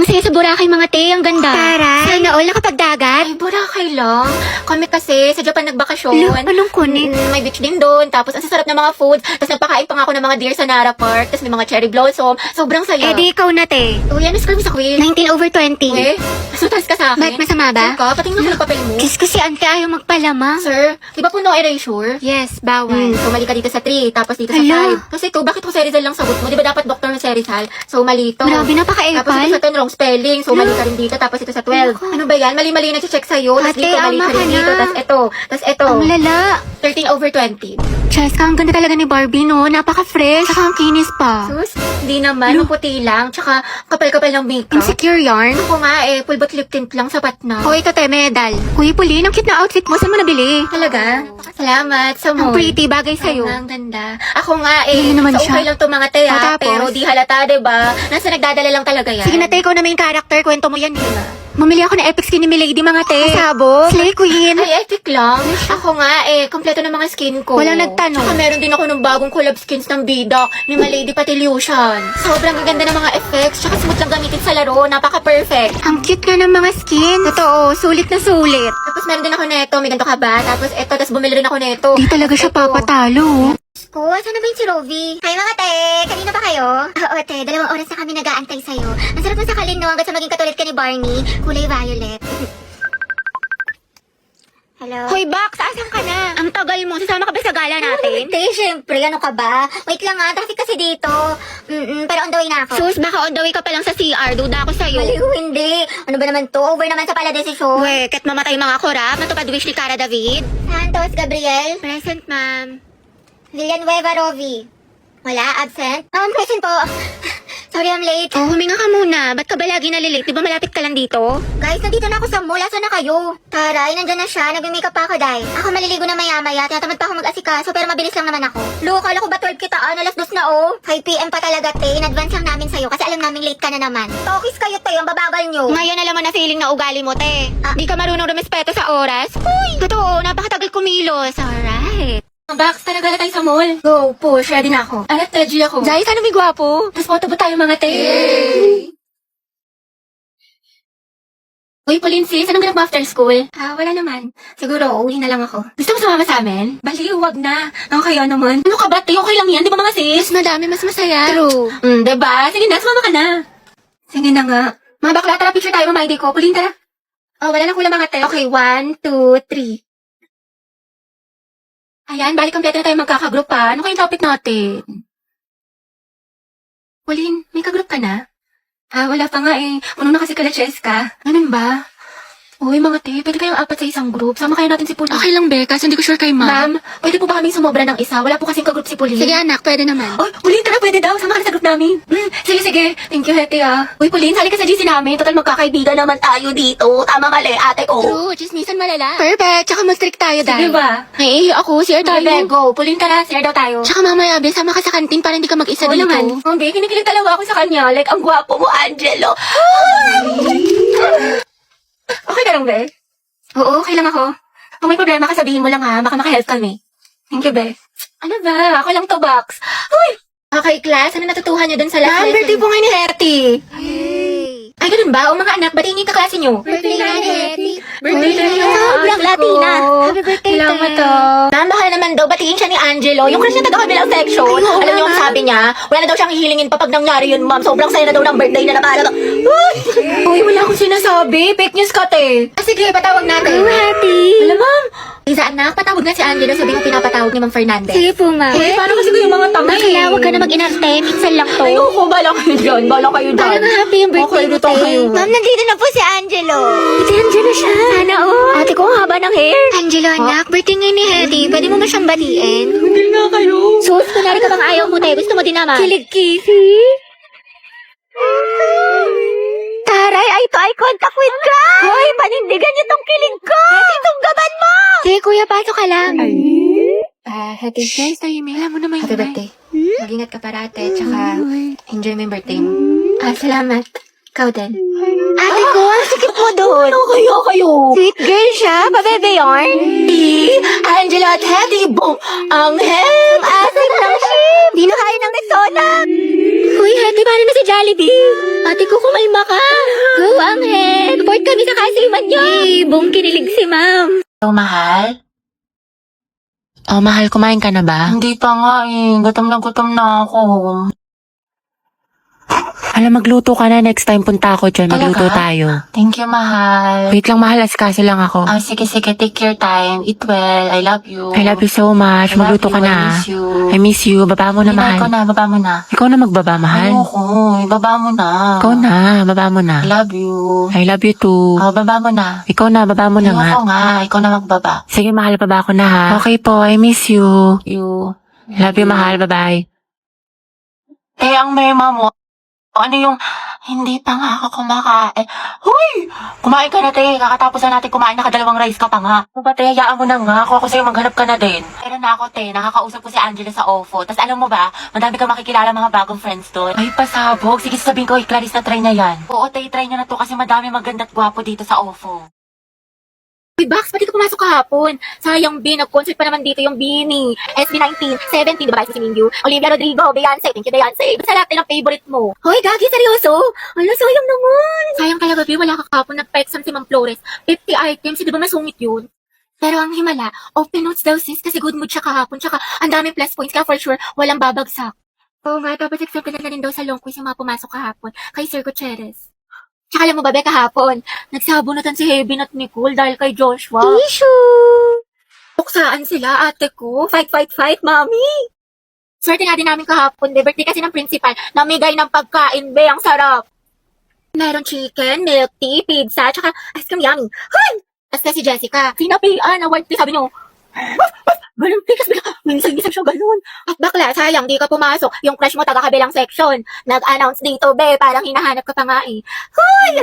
Ang saya sa Boracay mga te, ang ganda. Taray. Sana all nakapagdagat. Ay, Boracay lang. Kami kasi sa Japan nagbakasyon. Lo, anong kunin? May beach din doon. Tapos ang sasarap ng mga food. Tapos nagpakain pa nga ako ng mga deer sa Nara Park. Tapos may mga cherry blossom. Sobrang saya. Eh di ikaw na te. Uy, ano score mo sa quiz? 19/20. Eh, masutas ka sa akin. Bakit masama ba? Sure ka? Patingin mo sa papel mo. Kiss kasi ante ayaw magpalama. Sir, di ba po no erasure? Yes, bawal. So, mali ka dito sa 3, tapos dito sa Hala. 5. Kasi ito, bakit Jose Rizal lang sagot mo? Di ba dapat Dr. Jose Rizal? So, mali ito. Grabe, Tapos napaka-epal. ito sa 10, wrong spelling. So, mali ka rin dito. Tapos ito sa 12. Naku. Ano ba yan? Mali-mali na check sa'yo. Tapos Ate, dito, mali ama ka rin ka dito. na. Tapos ito. Tapos ito. Ang lala. 13/20. Cheska, ang ganda talaga ni Barbie, no? Napaka-fresh. Saka ang kinis pa. Sus, hindi naman. Maputi lang. Tsaka, kapal-kapal ng makeup. Insecure yarn. Ako nga eh, full bot lip tint lang, sapat na. O ito te, medal. Kuya Pauline, ang cute na outfit mo. Saan mo nabili? Talaga? Salamat sa Ang mall. pretty, bagay sa'yo. Ang ganda. Ako nga eh, Yun naman so siya. okay lang to mga te O, ha, tapos? pero di halata, diba? Nasa nagdadala lang talaga yan. Sige na te, ikaw na main character. Kwento mo yan, Mamili ako ng epic skin ni Milady, mga te. Sabog. Slay Queen. Ay, epic lang. Ako nga eh, kompleto ng mga skin ko. Walang nagtanong. Tsaka meron din ako ng bagong collab skins ng Bida ni Malady Patilution. Sobrang gaganda ng mga effects, tsaka smooth lang gamitin sa laro, napaka-perfect. Ang cute nga ng mga skin. Totoo, sulit na sulit. Tapos meron din ako neto, may ganito ka ba? Tapos eto, tapos bumili rin ako neto. Di talaga siya Ito. papatalo. Ko, saan na ba yung si Rovi? Hi mga te! Kanina pa kayo? Oo te, 2 oras na kami nag-aantay sa'yo. Ang sarap mo sa kalin no, hanggang sa maging katulad ka ni Barney. Kulay violet. Hello? Hoy, Bax, asan ka na? Ang tagal mo. Sasama ka ba sa gala natin? Te, syempre, ano ka ba? Wait lang nga, traffic kasi dito. Pero on the way na ako. Sus, baka on the way ka pa lang sa CR. Duda ako sa'yo. Maliw, hindi. Ano ba naman to? Over naman sa pala desisyon. We, ket mamatay mga korap. Natupad wish ni Cara David. Santos, Gabriel. Present, ma'am. Villanueva, Rovi. Wala, absent? Present po. Sorry, I'm late. Oh, huminga ka muna. Ba't ka ba lagi nalilate? Di ba malapit ka lang dito? Guys, nandito na ako sa mall. Asan na kayo? Taray, nandyan na siya. Nag-makeup pa ako, Day. Ako maliligo na maya-maya. Tinatamad pa ako mag-asikaso, pero mabilis lang naman ako. Lo, kala ko ba 12 kitaan? Alas 2 na, oh. 5 PM pa talaga, te. In advance lang namin sa'yo kasi alam namin late ka na naman. Tokis kayo, te. Ang babagal nyo. Ngayon alam mo na feeling na ugali mo, te. Di ka marunong rumespeto sa oras. Uy! Totoo, napakatagal kumilos. Alright. Bax, talaga na tayo sa mall. Go, push. Ready na ako. Alat, ready ako. Jai, sana may gwapo. Tapos photo ba tayo, mga te? Uy, Pauline sis, anong ganap mo after school? Wala naman. Siguro, uwi na lang ako. Gusto mo sumama sa amin? Baliw, wag na. Ako kaya naman. Ano ka ba, te? Okay lang yan, di ba mga sis? Mas madami, mas masaya. True. Diba? Sige na, sumama ka na. Sige na nga. Mga bakla, tara, picture tayo, mama ID ko. Pauline, tara. Oh, wala na kulang mga te. Okay, 1, 2, 3. Ayan, balik kompleto na tayo magkakagroup pa. Ano kayong topic natin? Pauline, may kagroup ka na? Wala pa nga eh. Puno na kasi kala Cheska. Ganun ba? Uy, mga te, pwede kayong apat sa isang group. Sama kayo natin si Pauline. Okay lang, Becca. Hindi ko sure kay Ma'am, pwede po ba kaming sumobra ng isa? Wala po kasing kagroup si Pauline. Sige, anak. Pwede naman. Oh, Pauline, tara, pwede daw. Sama ka na sa group namin. Sige. Thank you, Hete, Uy, Pauline, sali ka sa GC namin. Total, magkakaibigan naman tayo dito. Tama, mali, ate ko. True. Chismisan malala. Perfect. Tsaka mag-strict tayo, Sige dahil. ba? Naiihi ako. Share tayo. Sige, go. Pauline, tara, share daw tayo. Tsaka mamaya, Be, sama ka sa kantin para hindi ka mag-isa Oo dito. naman. Hindi, kinikilig talaga ako sa kanya. Like, ang gwapo mo, Angelo. Okay ka lang, Be? Oo, okay lang ako. Kung may problema ka, sabihin mo lang ha. Baka makahelp kami. Thank you, Be. Ano ba? Ako lang to, Box. Uy! Okay, class. Ano natutuhan niyo dun sa last lesson? Birthday po ngayon ni Hertie. Ay, ganun ba? O mga anak, batiin niyo yung kaklase niyo. Birthday nga ni Hertie. Birthday na niya. Sobrang Latina. Happy birthday, Salamat, te. Ma'am, baka naman daw, batiin siya ni Angelo. Yung crush niya taga-kabilang section. Ay, oo Alam niyo ang naman. sabi niya? Wala na daw siyang hihilingin pa pag nangyari yun, ma'am. Sobrang saya na daw ng birthday na naman. Uy, wala akong sinasabi. Fake news ka, te. Sige, patawag natin. Hello, Hertie. Alam, ma'am. Liza, anak, patawag na si Angelo. Sabi mo pinapatawag ni Ma'am Fernandez. Sige po, ma'am. Uy, paano kasi kayo mga tanga Bakla, huwag ka na mag-inarte. Minsan lang to. Ayoko, bala kayo dyan. Bala kayo dyan. Parang happy yung birthday Okay, mo, dito te. kayo. Ma'am, nandito na po si Angelo. Ito, Angelo siya. Sana all. Ate ko, ang haba ng hair. Angelo, anak, birthday ngayon ni Hertie. Pwede mo ba siyang batiin? Hindi nga kayo. Sus, kunwari ka bang ayaw mo, te. Gusto mo din naman. Kilig kisi. Taray, eye to eye contact with ka! Hoy, panindigan niyo tong kilig ko! Itong gaban mo! Sige, kuya, pasok ka lang. Happy Guys, tahimik. Alam mo naman Happy birthday. Mag-ingat ka parate, tsaka enjoy mo yung birthday mo. Salamat. Ikaw din. Ate ko, ang sikip mo doon. Kayo. Sweet girl siya, pabebe yarn. Angela at Hetty, boom! Ang hem! Asik ng ship! Di na kaya ng Rexona. Uy, Hetty, paano na si Jollibee? Ate ko, kumalma ka. naman yan? Bong kinilig si ma'am. Mahal? Mahal, kumain ka na ba? Hindi pa nga eh. Gutom na ako. Alam, magluto ka na. Next time punta ako dyan. Magluto Talaga? tayo. Thank you, mahal. Wait lang, mahal. Asikaso lang ako. Sige. Take your time. Eat well. I love you. I love you so much. I love Magluto ka you. na. I miss you. I miss you. Baba mo na, mahal. Ikaw na, baba mo na. Ikaw na magbaba, mahal. Ayoko. Baba mo na. Ikaw na. Baba mo na. I love you. I love you too. Baba mo na. Ikaw na. Baba mo na nga. Ayoko nga. Ikaw na magbaba. Sige, mahal. Baba ko na ha. Okay po. I miss you. You. I love you, mahal. Bye-bye. Ang mema mo. Ano yung, hindi pa nga ako kumakain. Huy! Kumain ka na, te. Kakatapos na natin kumain, nakadalawang rice ka pa nga. Ano ba, te? Hayaan mo na nga. Ako sa'yo, maghanap ka na din. Pero na ako, te. Nakakausap ko si Angela sa OFO. Tapos alam mo ba, madami kang makikilala mga bagong friends doon. Ay, pasabog. Sige, sabihin ko, Clarice, na try na yan. Oo, te, try nyo na to kasi madami maganda at gwapo dito sa OFO. Uy, Bax, pati ka pumasok kahapon. Sayang, B, nag-concert pa naman dito yung Bini. SB19, 17, diba si Mingyu? Olivia Rodrigo, Beyonce, thank you, Beyonce. Basta lahat ng favorite mo. Hoy, Gagi, seryoso? Ala, sayang naman. Sayang talaga, B, wala ka kahapon. Nag-pexam si Ma'am Flores. 50 items, di ba masungit yun? Pero ang himala, open notes daw sis, kasi good mood siya kahapon. Tsaka, ang daming plus points, kaya for sure, walang babagsak. Oo nga, tapos accepted na rin daw sa long quiz yung mga pumasok kahapon kay Sir Gutierrez. Tsaka alam mo ba, Be, kahapon, nagsabunutan si Heaven at Nicole dahil kay Joshua. Issue! Tuksaan sila, ate ko. Fight, mami! Swerte nga din namin kahapon, Be. Birthday kasi ng principal. Namigay ng pagkain, Be. Ang sarap. Meron chicken, milk tea, pizza, tsaka ice cream yummy. Hoy! Tapos si Jessica, sinapian na white tea, sabi nyo. Ganun, tikas bigla. Minsan siya ganun. At bakla, sayang, di ka pumasok. Yung crush mo taga-kabilang section. Nag-announce dito, Be. Parang hinahanap ka pa nga eh. Hoy!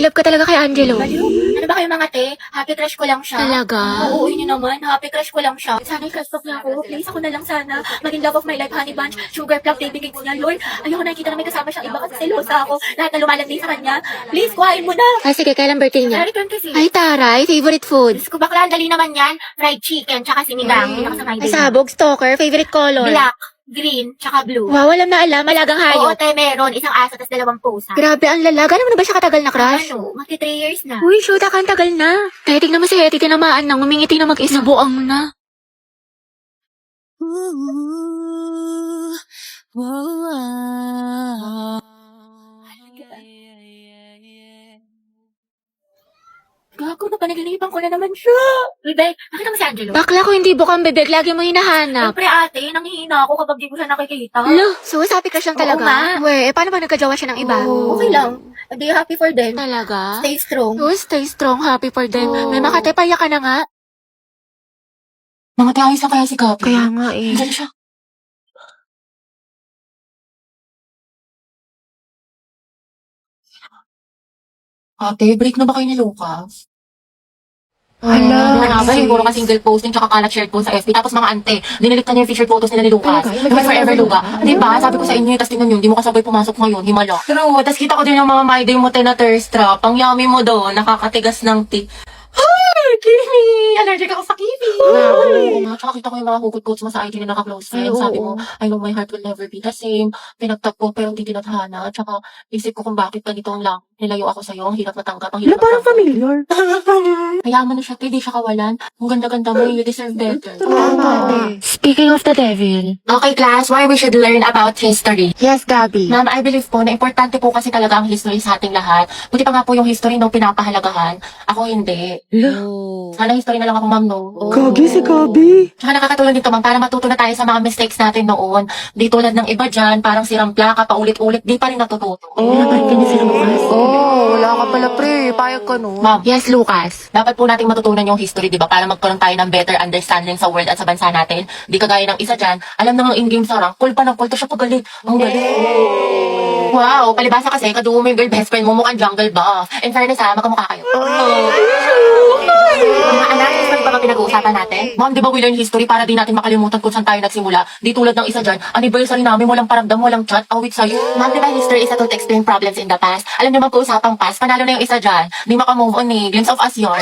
Love ka talaga kay Angelo. Ano ba kayo mga te? Happy crush ko lang siya. Talaga? Oo, yun naman. Happy crush ko lang siya. Sana i-crush talk niya ako. Please, ako na lang sana. Maging love of my life, honey bunch, sugar plum, baby cakes niya. Lord, ayoko nakikita na may kasama siyang iba kasi selosa ako. Lahat na lumalandi sa kanya. Please, kuhain mo na. Sige, kailan birthday niya? February 26. Ay, taray. Favorite food? Diyos ko, bakla, dali naman yan. Fried chicken, tsaka sinigang. Ay, sabog, stalker. Favorite color? Black. Green, tsaka blue. Wow, alam na alam. Malagang hayop. Oo, te, meron. Isang aso, tas 2 pusa. Grabe, ang lalaga. Gano'n mo na ba siya katagal na crush? Ano, magti 3 years na. Uy, shoot, ang tagal na. Kaya tignan mo si Hetty, tinamaan nang umingiti na mag-isa. Nabuang na. Gago, napanaginipan ko na naman siya. Bebe, nakita mo si Angelo? Bakla ko hindi bukang bebek, lagi mo hinahanap. Siyempre ate, nanghihina ako kapag di ko siya nakikita. So sabi ka siyang talaga? Oo nga. Weh, paano ba nagkajawa siya ng iba? Okay lang. Hindi happy for them. Talaga? Stay strong. Oh, stay strong, happy for them. May makatepaya ka na nga. Mga te, ayos na kaya si Gabi. Kaya nga eh. Diyan siya. Ate, break na ba kayo ni Lucas? Hala. Ano ba, puro ka single posting tsaka kalat shared po sa FB. Tapos mga ante, diniliktan niya yung featured photos nila ni Lucas. Yung may forever Luga. Di ba? Sabi ko sa inyo, tapos tingnan nyo, hindi mo kasabay pumasok ngayon, himala. True, tapos kita ko din yung mga my day mo na thirst trap. Ang yummy mo doon, nakakatigas ng Ay, kiwi! Allergic ako sa kiwi! Tsaka kita ko yung mga hugot-goats mo sa IG na naka-close friends. Sabi mo, I know my heart will never be the same. Pinagtap ko pero hindi tinadhana. Tsaka isip ko kung bakit ganito lang. Nilayo ako sa'yo, ang hirap matanggap, ang hirap Parang matanggap. familiar. Hayaan mo na siya, hindi siya kawalan. Ang ganda-ganda mo, you deserve better. Speaking of the devil. Okay, class, why we should learn about history. Yes, Gabi. Ma'am, I believe po na importante po kasi talaga ang history sa ating lahat. Buti pa nga po yung history no pinapahalagahan. Ako hindi. Sana history na lang ako, ma'am, no? Gagi si Gabi. Tsaka nakakatulong dito, ma'am, para matuto na tayo sa mga mistakes natin noon. Di tulad ng iba dyan, parang sirang plaka, paulit-ulit, di pa rin natututo. Wala ka pala pre. Payag ka no. Ma'am, Yes, Lucas. dapat po nating matutunan yung history, di ba? Para magkaroon tayo ng better understanding sa world at sa bansa natin. Di kagaya ng isa dyan, alam na ng in-game sa rank, cool pa ng cool, to siya pagaling. Ang galing. Wow, palibasa kasi, kadumo mo yung girl best friend mo, mukhang jungle ba? In fairness ha, magkamukha kayo. Mga anak, history ba ba pinag-uusapan natin? Ma'am, di ba we learn history para di natin makalimutan kung saan tayo nagsimula? Di tulad ng isa dyan, anniversary namin, walang paramdam, walang chat, awit sa'yo. Ma'am, di ba history is a tool to explain problems in the past? Alam niyo mag-uusapang past, panalo na yung isa dyan. Di makamove on eh, glimpse of us yun.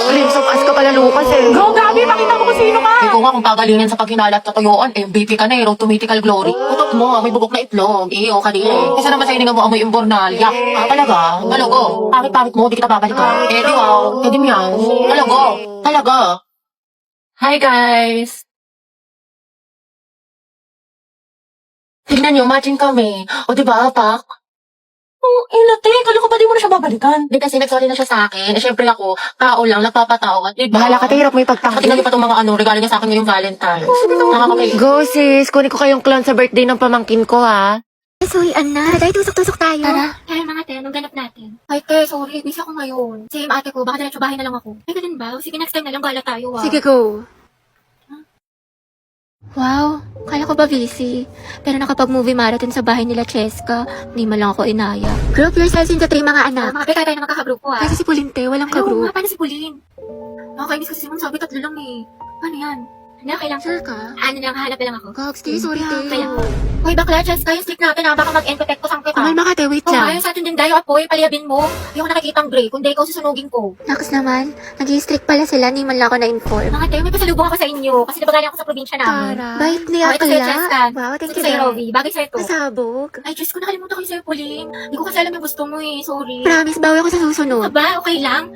Glimpse of us ka pala, Lucas eh. Go, Gabi! Pakita mo kung sino ka! Eh kung nga kung pagalingin sa paghinala at katuyuan, MVP ka na eh, road to mythical glory. Utot mo, may bubok na itlog. Iyo ka din eh. Kesa naman sa hininga mo amoy imbornalya. Ah, talaga? Talago? Pangit-pangit mo, di kita babalikan. Eh di wow, eh di meow. Talago? Talaga? Hi guys! Tignan niyo, matching kami. O diba, Pak? Oh, inate, kala ko ba di mo na siya babalikan? Di kasi nagsorry na siya sa akin. Eh, syempre ako, tao lang, nagpapatawad. Diba? Bahala ka, hirap mo ipagtanggol. Tingnan niyo pa itong mga regalo niya sa akin ngayong Valentine's. Nakakakay. Go sis, kunin ko kayong clown sa birthday ng pamangkin ko ha. Sorry, Anna. Tara, tusok-tusok tayo. Tara, kaya mga te, anong ganap natin? Ay, te, sorry, busy ako ngayon. Same ate ko, baka diretso bahay na lang ako. Ay, ganun ba? Sige, next time na lang, gala tayo ah. Sige, go. Wow, kala ko ba busy? Pero nakapag-movie marathon sa bahay nila Cheska, hindi man lang ako inaya. Group yourselves into 3 mga anak. Mga pekay tayo na magkakagrupo ah. Kasi si Pulinte, walang Ay, oo kagroup. nga, paano si Pauline? Nakakainis kasi si Mom, sabi 3 lang eh. Paano yan? Hindi, okay lang. Sure ka? Ano lang, hahanap na lang ako. Gogs, sorry, Yeah, te. kaya. Hoy, bakla, Cheska, yung stick natin ah, baka mag-end-protect ko sang kita. Kumalma ka, te, wait Oo, lang. ayun sa atin din dayo, apoy, paliyabin mo. Ayoko nakikita ang gray, kundi ikaw susunugin ko. Naks naman, nag-i-strict pala sila, ni man lang ako na-inform. Mga tayo, may pasalubong ako sa inyo, kasi nabagaling ako sa probinsya namin. Bait Oh, niya ito sa'yo, kaya. Cheska. Wow, thank Ito you, sa'yo, Dad. Rovi. Bagay sa'yo to. Pasabog. Ay, Diyos ko, nakalimutan ko yung sa'yo, Pauline. Hindi ko kasi alam yung gusto mo eh, sorry. Promise, bawi ako sa susunod. Aba, okay lang.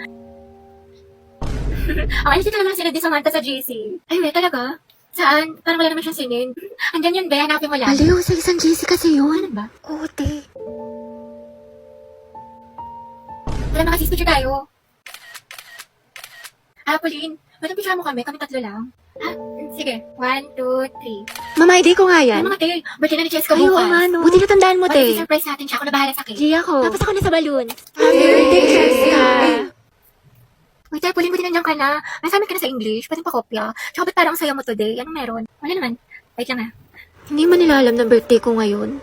Ang alis dito naman sila di Samantha sa GC. Ay, wait, talaga? Saan? Parang wala naman siyang sinin. Andyan yun, be. Hanapin mo lang. Aliw, sa isang GC kasi yun. Ano ba? Oo, te. Wala mga sis, picture tayo. Ah, Pauline, pwede picture mo kami? Kami 3 lang. Ha? Sige. 1, 2, 3. Mama, ID ko nga Ay, yan. mga te, birthday na ni Cheska Ay, oo bukas. nga, no. Buti natandaan mo, Pwede te. surprise natin siya. Ako na bahala sa cake. Gia ko. Tapos ako na sa balloon. Happy birthday, Cheska. Wait, te, Pauline, buti nandiyan ka na. Nasabi ka na sa English. Pwede pa kopya. Tsaka ba't parang ang saya mo today? Anong meron? Wala naman. Wait lang ah. Hindi man nila alam ng birthday ko ngayon.